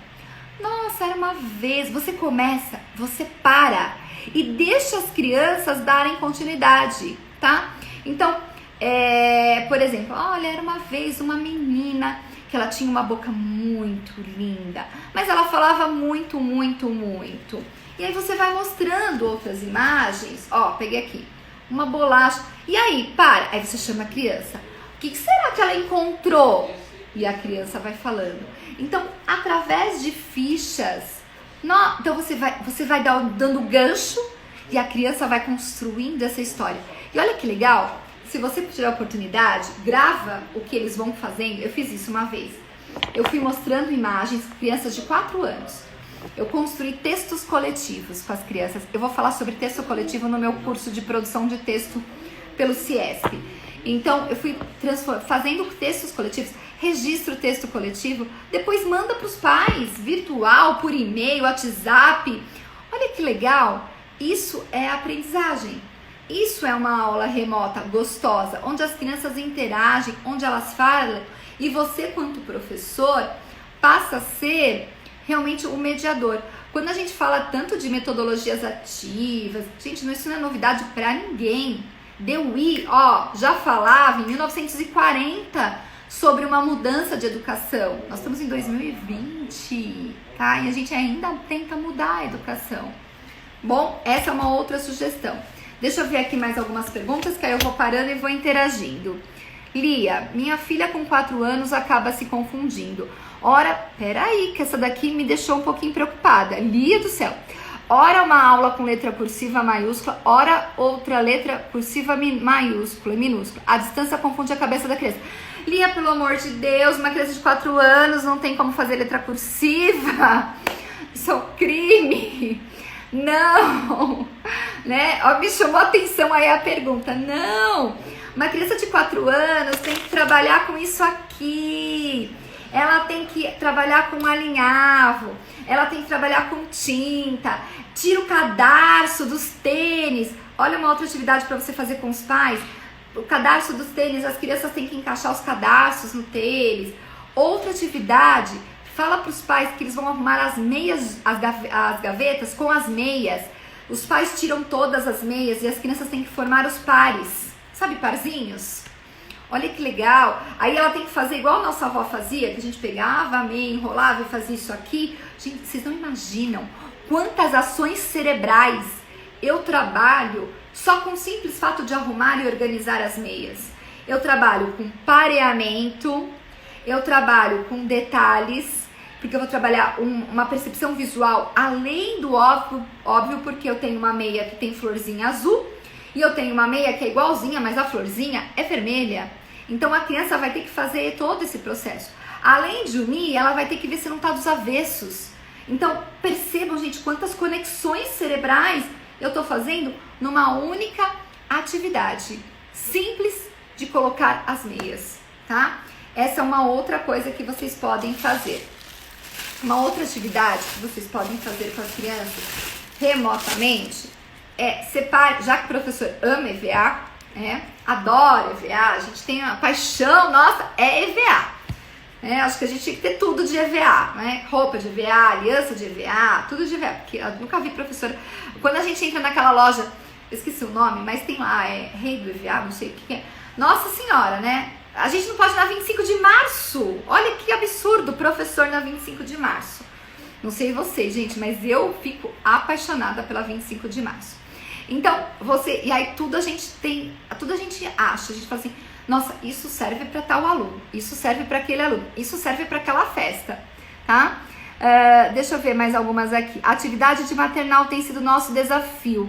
Nossa, era uma vez. Você começa, você para e deixa as crianças darem continuidade, tá? Então, por exemplo, olha, era uma vez uma menina que ela tinha uma boca muito linda, mas ela falava muito, muito, muito. E aí você vai mostrando outras imagens. Ó, peguei aqui uma bolacha. E aí, para. Aí você chama a criança. O que será que ela encontrou? E a criança vai falando. Então, através de fichas, então você vai dando gancho e a criança vai construindo essa história. E olha que legal, se você tiver a oportunidade, grava o que eles vão fazendo. Eu fiz isso uma vez. Eu fui mostrando imagens com crianças de 4 anos. Eu construí textos coletivos com as crianças. Eu vou falar sobre texto coletivo no meu curso de produção de texto pelo CIESP. Então, eu fui fazendo textos coletivos, registro o texto coletivo, depois manda para os pais, virtual, por e-mail, WhatsApp. Olha que legal! Isso é aprendizagem. Isso é uma aula remota, gostosa, onde as crianças interagem, onde elas falam, e você, quanto professor, passa a ser realmente o mediador. Quando a gente fala tanto de metodologias ativas, gente, isso não é novidade para ninguém. Dewey, já falava em 1940 sobre uma mudança de educação. Nós estamos em 2020, tá? E a gente ainda tenta mudar a educação. Bom, essa é uma outra sugestão. Deixa eu ver aqui mais algumas perguntas, que aí eu vou parando e vou interagindo. Lia, minha filha com 4 anos acaba se confundindo. Ora, peraí, que essa daqui me deixou um pouquinho preocupada. Lia do céu. Ora uma aula com letra cursiva maiúscula, ora outra letra cursiva maiúscula e minúscula. A distância confunde a cabeça da criança. Lia, pelo amor de Deus, uma criança de 4 anos não tem como fazer letra cursiva. Isso é um crime. Não, né? Me chamou a atenção aí a pergunta. Não, uma criança de 4 anos tem que trabalhar com isso aqui. Ela tem que trabalhar com alinhavo. Ela tem que trabalhar com tinta. Tira o cadarço dos tênis. Olha uma outra atividade para você fazer com os pais. O cadarço dos tênis, as crianças têm que encaixar os cadarços no tênis. Outra atividade, fala para os pais que eles vão arrumar as meias, as gavetas com as meias. Os pais tiram todas as meias e as crianças têm que formar os pares. Sabe, parzinhos? Olha que legal. Aí ela tem que fazer igual a nossa avó fazia, que a gente pegava a meia, enrolava e fazia isso aqui. Gente, vocês não imaginam quantas ações cerebrais eu trabalho só com o simples fato de arrumar e organizar as meias. Eu trabalho com pareamento, eu trabalho com detalhes, porque eu vou trabalhar uma percepção visual além do óbvio, porque eu tenho uma meia que tem florzinha azul e eu tenho uma meia que é igualzinha, mas a florzinha é vermelha. Então a criança vai ter que fazer todo esse processo. Além de unir, ela vai ter que ver se não está dos avessos. Então percebam, gente, quantas conexões cerebrais eu estou fazendo numa única atividade simples de colocar as meias, tá? Essa é uma outra coisa que vocês podem fazer. Uma outra atividade que vocês podem fazer com as crianças remotamente é separar, já que o professor ama EVA, adora EVA, a gente tem uma paixão, nossa, é EVA. Acho que a gente tinha que ter tudo de EVA, né? Roupa de EVA, aliança de EVA, tudo de EVA, porque eu nunca vi professora. Quando a gente entra naquela loja, eu esqueci o nome, mas tem lá, Rei do EVA, não sei o que é. Nossa senhora, né? A gente não pode ir na 25 de março. Olha que absurdo, professor na 25 de março. Não sei vocês, gente, mas eu fico apaixonada pela 25 de março. Então, e aí tudo a gente acha, a gente fala assim, nossa, isso serve para tal aluno, isso serve para aquele aluno, isso serve para aquela festa, tá? Deixa eu ver mais algumas aqui. A atividade de maternal tem sido nosso desafio.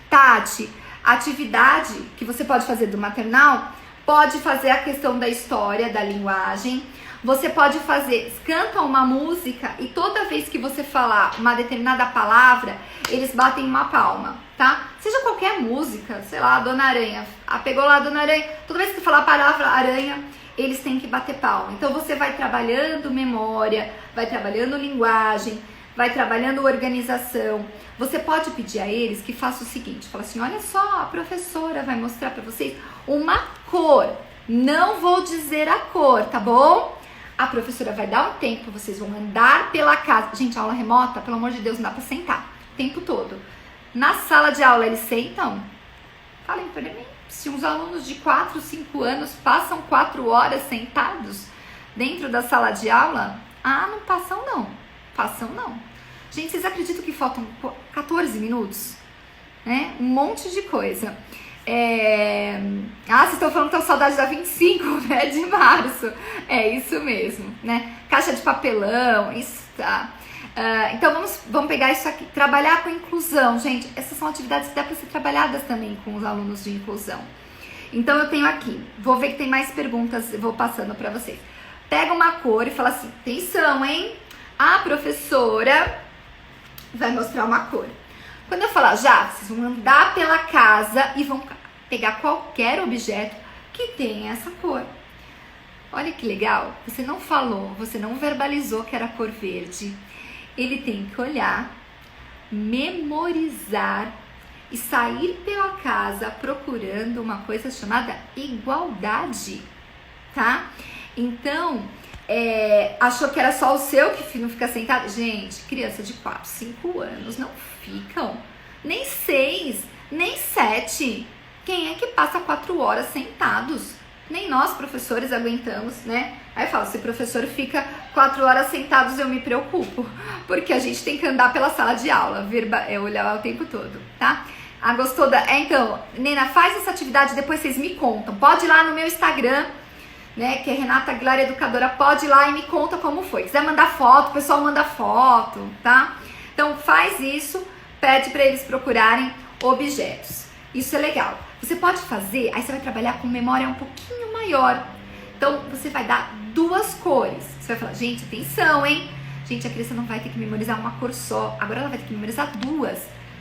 Tati, a atividade que você pode fazer do maternal, pode fazer a questão da história, da linguagem. Você pode fazer, canta uma música e toda vez que você falar uma determinada palavra, eles batem uma palma, tá? Seja qualquer música, sei lá, Dona Aranha, pegou lá a Dona Aranha, toda vez que você falar a palavra aranha, eles têm que bater palma. Então você vai trabalhando memória, vai trabalhando linguagem, vai trabalhando organização. Você pode pedir a eles que faça o seguinte, fala assim, olha só, a professora vai mostrar para vocês uma cor. Não vou dizer a cor, tá bom? A professora vai dar um tempo, vocês vão andar pela casa. Gente, aula remota, pelo amor de Deus, não dá pra sentar o tempo todo. Na sala de aula, eles sentam? Falem para mim, se uns alunos de 4, 5 anos passam 4 horas sentados dentro da sala de aula, não passam não, passam não. Gente, vocês acreditam que faltam 14 minutos? Né? Um monte de coisa. Vocês estão falando que estão saudade da 25, né, de março. É isso mesmo, né? Caixa de papelão, isso tá. Então vamos pegar isso aqui. Trabalhar com inclusão, gente. Essas são atividades que dá para ser trabalhadas também com os alunos de inclusão. Então eu tenho aqui, vou ver que tem mais perguntas, eu vou passando para vocês. Pega uma cor e fala assim, atenção, hein? A professora vai mostrar uma cor. Quando eu falar já, vocês vão andar pela casa e vão pegar qualquer objeto que tenha essa cor. Olha que legal, você não falou, você não verbalizou que era a cor verde. Ele tem que olhar, memorizar e sair pela casa procurando uma coisa chamada igualdade, tá? Então, achou que era só o seu que não fica sentado? Gente, criança de 4, 5 anos não ficam, nem 6, nem 7. Quem é que passa 4 horas sentados? Nem nós, professores, aguentamos, né? Aí eu falo, se o professor fica 4 horas sentados, eu me preocupo, porque a gente tem que andar pela sala de aula, olhar o tempo todo, tá? Gostou da... Então, Nena, faz essa atividade, depois vocês me contam. Pode ir lá no meu Instagram, né, que é Renata Aguilar Educadora, pode ir lá e me conta como foi. Quiser mandar foto, o pessoal manda foto, tá? Então faz isso, pede para eles procurarem objetos. Isso é legal. Você pode fazer, aí você vai trabalhar com memória um pouquinho maior. Então você vai dar 2 cores. Você vai falar, gente, atenção, hein? Gente, a criança não vai ter que memorizar uma cor só, agora ela vai ter que memorizar 2.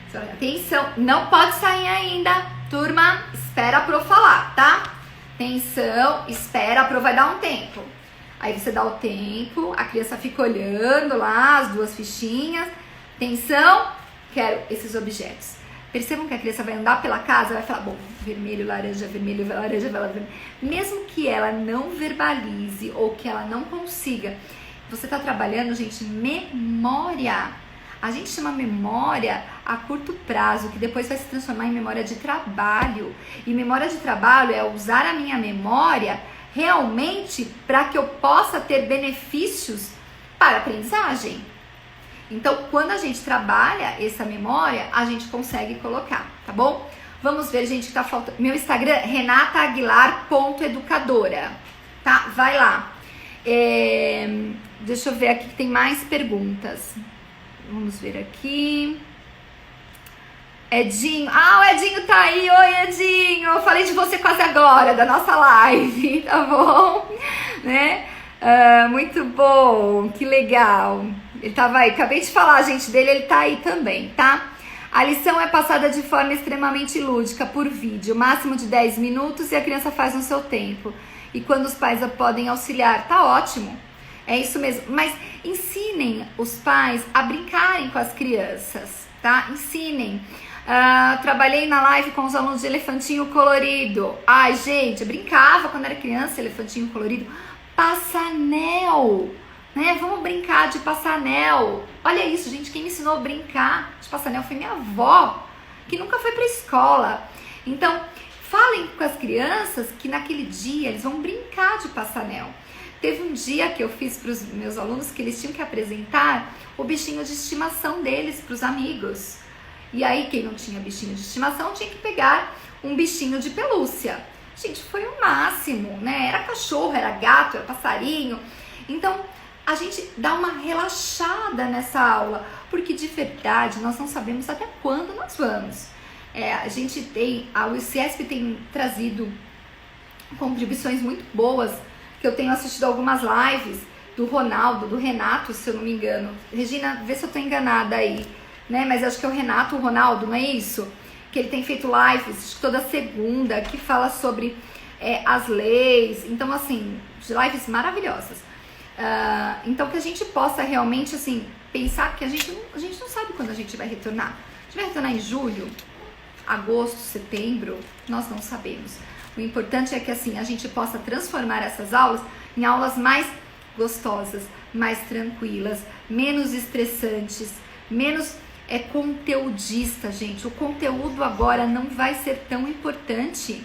Você vai, atenção, não pode sair ainda. Turma, espera a Pro falar, tá? Atenção, espera, a Pro vai dar um tempo. Aí você dá o tempo, a criança fica olhando lá as 2 fichinhas. Atenção, quero esses objetos. Percebam que a criança vai andar pela casa, vai falar, bom, vermelho, laranja, vermelho. Mesmo que ela não verbalize ou que ela não consiga, você tá trabalhando, gente, memória. A gente chama memória a curto prazo, que depois vai se transformar em memória de trabalho. E memória de trabalho é usar a minha memória realmente para que eu possa ter benefícios para a aprendizagem. Então, quando a gente trabalha essa memória, a gente consegue colocar, tá bom? Vamos ver, gente, que tá faltando. Meu Instagram é renataaguilar.educadora, tá? Vai lá. Deixa eu ver aqui que tem mais perguntas. Vamos ver aqui. Edinho. O Edinho tá aí. Oi, Edinho. Eu falei de você quase agora, da nossa live, tá bom? Né? Muito bom. Que legal. Ele tava aí. Acabei de falar, gente, dele. Ele tá aí também, tá? A lição é passada de forma extremamente lúdica, por vídeo. Máximo de 10 minutos e a criança faz no seu tempo. E quando os pais podem auxiliar, tá ótimo. É isso mesmo, mas ensinem os pais a brincarem com as crianças, tá? Ensinem. Trabalhei na live com os alunos de elefantinho colorido. Ai, gente, eu brincava quando era criança, elefantinho colorido. Passanel, né? Vamos brincar de passanel. Olha isso, gente, quem me ensinou a brincar de passanel foi minha avó, que nunca foi pra escola. Então, falem com as crianças que naquele dia eles vão brincar de passanel. Teve um dia que eu fiz para os meus alunos que eles tinham que apresentar o bichinho de estimação deles para os amigos. E aí, quem não tinha bichinho de estimação tinha que pegar um bichinho de pelúcia. Gente, foi o máximo, né? Era cachorro, era gato, era passarinho. Então, a gente dá uma relaxada nessa aula, porque de verdade nós não sabemos até quando nós vamos. A UCESP tem trazido contribuições muito boas, que que eu tenho assistido algumas lives do Ronaldo, do Renato, se eu não me engano. Regina, vê se eu tô enganada aí, né? Mas acho que é o Renato, o Ronaldo, não é isso? Que ele tem feito lives toda segunda, que fala sobre as leis. Então, assim, lives maravilhosas. Então, que a gente possa realmente, assim, pensar que a gente não sabe quando a gente vai retornar. A gente vai retornar em julho, agosto, setembro, nós não sabemos. O importante é que, assim, a gente possa transformar essas aulas em aulas mais gostosas, mais tranquilas, menos estressantes, menos conteudista, gente. O conteúdo agora não vai ser tão importante.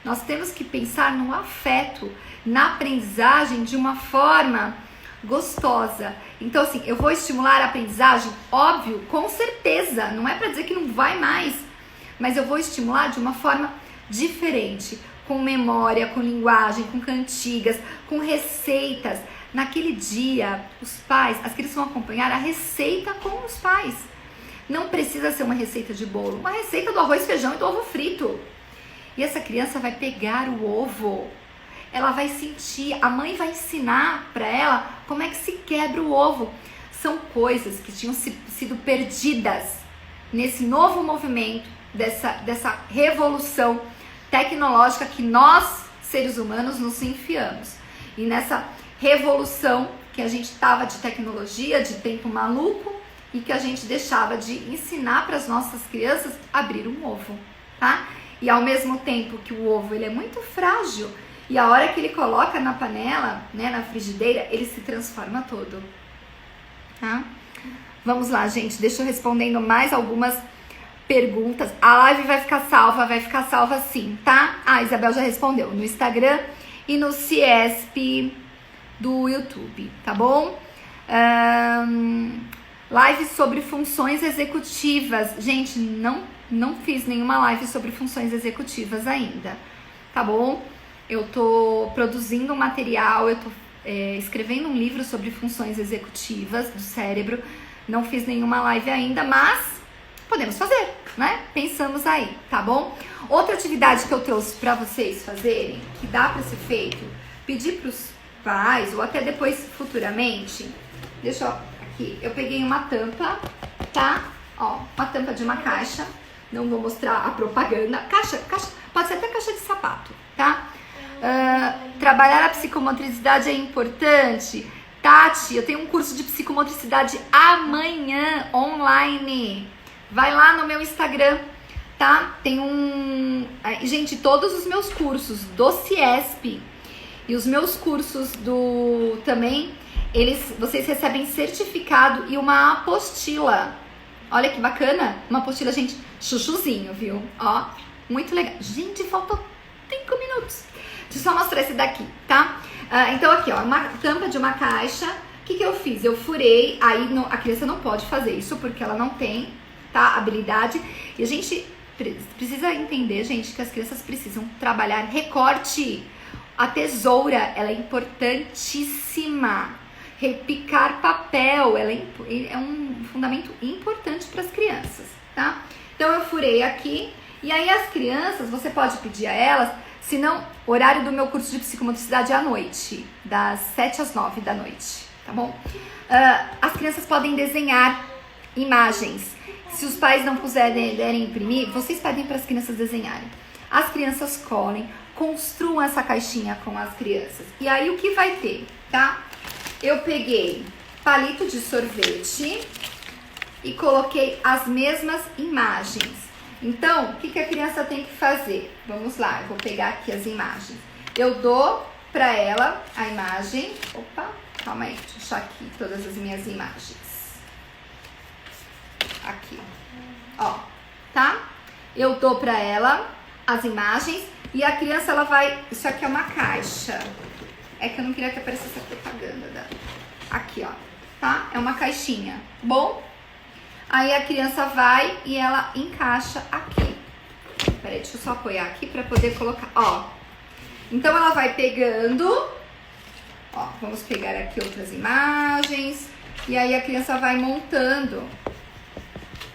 Nós temos que pensar no afeto, na aprendizagem de uma forma gostosa. Então, assim, eu vou estimular a aprendizagem? Óbvio, com certeza. Não é para dizer que não vai mais, mas eu vou estimular de uma forma diferente, com memória, com linguagem, com cantigas, com receitas. Naquele dia, os pais, as crianças vão acompanhar a receita com os pais. Não precisa ser uma receita de bolo, uma receita do arroz, feijão e do ovo frito. E essa criança vai pegar o ovo, ela vai sentir, a mãe vai ensinar para ela como é que se quebra o ovo. São coisas que tinham sido perdidas nesse novo movimento, dessa revolução tecnológica que nós, seres humanos, nos enfiamos. E nessa revolução que a gente estava de tecnologia, de tempo maluco, e que a gente deixava de ensinar para as nossas crianças a abrir um ovo, tá? E ao mesmo tempo que o ovo ele é muito frágil, e a hora que ele coloca na panela, né, na frigideira, ele se transforma todo, tá? Vamos lá, gente, deixa eu respondendo mais algumas perguntas. A live vai ficar salva sim, tá? A Isabel já respondeu no Instagram e no Ciesp do YouTube, tá bom? Live sobre funções executivas. Gente, não fiz nenhuma live sobre funções executivas ainda, tá bom? Eu tô produzindo um material, eu tô escrevendo um livro sobre funções executivas do cérebro. Não fiz nenhuma live ainda, mas podemos fazer, né? Pensamos aí, tá bom? Outra atividade que eu trouxe pra vocês fazerem, que dá pra ser feito, pedir pros pais, ou até depois futuramente, deixa eu aqui, eu peguei uma tampa, tá? Ó, uma tampa de uma caixa, não vou mostrar a propaganda, caixa, pode ser até caixa de sapato, tá? Trabalhar a psicomotricidade é importante. Tati, eu tenho um curso de psicomotricidade amanhã, online. Vai lá no meu Instagram, tá? Tem gente, todos os meus cursos do Ciesp e os meus cursos também, vocês recebem certificado e uma apostila. Olha que bacana, uma apostila, gente, chuchuzinho, viu? Ó, muito legal. Gente, faltam 5 minutos. Deixa eu só mostrar esse daqui, tá? Então aqui, ó, uma tampa de uma caixa. O que eu fiz? Eu furei, aí a criança não pode fazer isso porque ela não tem, tá, habilidade. E a gente precisa entender, gente, que as crianças precisam trabalhar recorte. A tesoura, ela é importantíssima. Repicar papel, ela é um fundamento importante para as crianças, tá? Então eu furei aqui, e aí as crianças, você pode pedir a elas, se não, horário do meu curso de psicomotricidade é à noite, das 7 às 9 da noite, tá bom? As crianças podem desenhar imagens. Se os pais não puderem imprimir, vocês pedem para as crianças desenharem. As crianças colhem, construam essa caixinha com as crianças. E aí o que vai ter, tá? Eu peguei palito de sorvete e coloquei as mesmas imagens. Então, o que a criança tem que fazer? Vamos lá, eu vou pegar aqui as imagens. Eu dou pra ela a imagem. Opa, calma aí, deixa eu achar aqui todas as minhas imagens. Aqui, ó, tá? Eu dou pra ela as imagens e a criança, ela vai... Isso aqui é uma caixa. É que eu não queria que aparecesse a propaganda. Aqui, ó, tá? É uma caixinha, bom? Aí a criança vai e ela encaixa aqui. Peraí, deixa eu só apoiar aqui pra poder colocar, ó. Então ela vai pegando, ó, vamos pegar aqui outras imagens. E aí a criança vai montando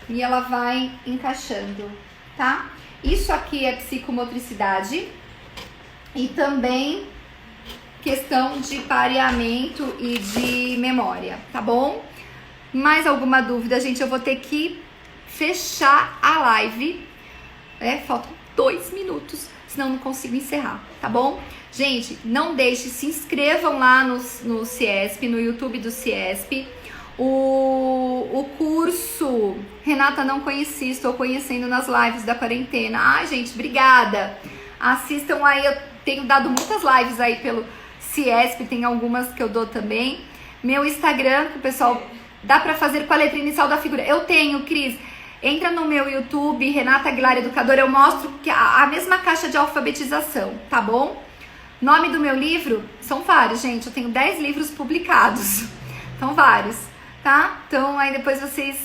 e ela vai encaixando, tá? Isso aqui é psicomotricidade e também questão de pareamento e de memória, tá bom? Mais alguma dúvida, gente? Eu vou ter que fechar a live. Faltam 2 minutos, senão não consigo encerrar, tá bom? Gente, não deixe, se inscrevam lá no CIESP, no YouTube do CIESP. O curso, Renata, não conheci, estou conhecendo nas lives da quarentena. Ai, gente, obrigada. Assistam aí, eu tenho dado muitas lives aí pelo CIESP, tem algumas que eu dou também. Meu Instagram, que o pessoal dá pra fazer com a letra inicial da figura. Eu tenho, Cris. Entra no meu YouTube, Renata Aguilar Educadora, eu mostro que a mesma caixa de alfabetização, tá bom? Nome do meu livro, são vários, gente. Eu tenho 10 livros publicados. São vários, tá? Então aí depois vocês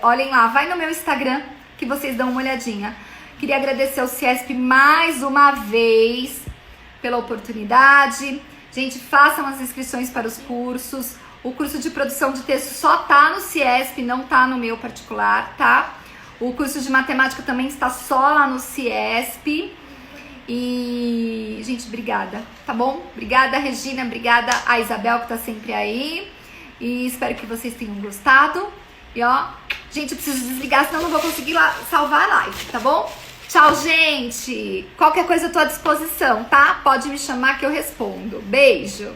olhem lá. Vai no meu Instagram que vocês dão uma olhadinha. Queria agradecer ao CIESP mais uma vez pela oportunidade. Gente, façam as inscrições para os cursos. O curso de produção de texto só tá no CIESP, não tá no meu particular, tá? O curso de matemática também está só lá no CIESP. E, gente, obrigada, tá bom? Obrigada, Regina, obrigada a Isabel que tá sempre aí. E espero que vocês tenham gostado. E ó, gente, eu preciso desligar, senão eu não vou conseguir salvar a live, tá bom? Tchau, gente! Qualquer coisa eu tô à disposição, tá? Pode me chamar que eu respondo. Beijo!